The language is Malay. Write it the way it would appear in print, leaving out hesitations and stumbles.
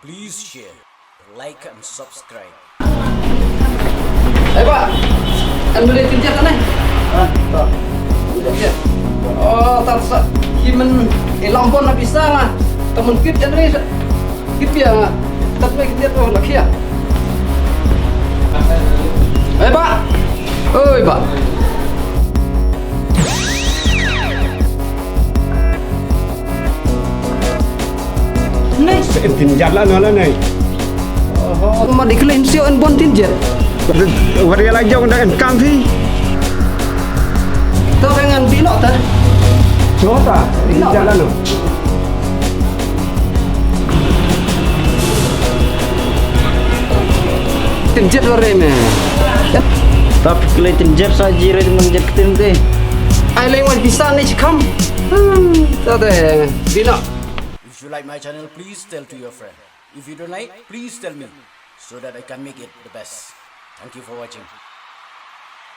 Please share, like and subscribe. Eh Pak, kan beli tinjat aneh? Tak. Tinjat. Oh, tak sa. Kimen ilampon na bisa lah. Temen kit dan ni kit dia. Tapi kit dia tu laki ya. Eh Pak. Oi Pak. Nih, tinjat lah nala nih. oh, mau diklaim sioen bon tinjat. Waria lagi jauh dengan kang thi. Tau dengan binok ta? Nota tinjat lah no. Tinjat orang ni. Tapi kalau tinjat saja red menjat ktien deh. Ai lewat bisa ni cikam. Tau deh binok. If you like my channel, please tell to your friend. If you don't like, please tell me so that I can make it the best. Thank you for watching.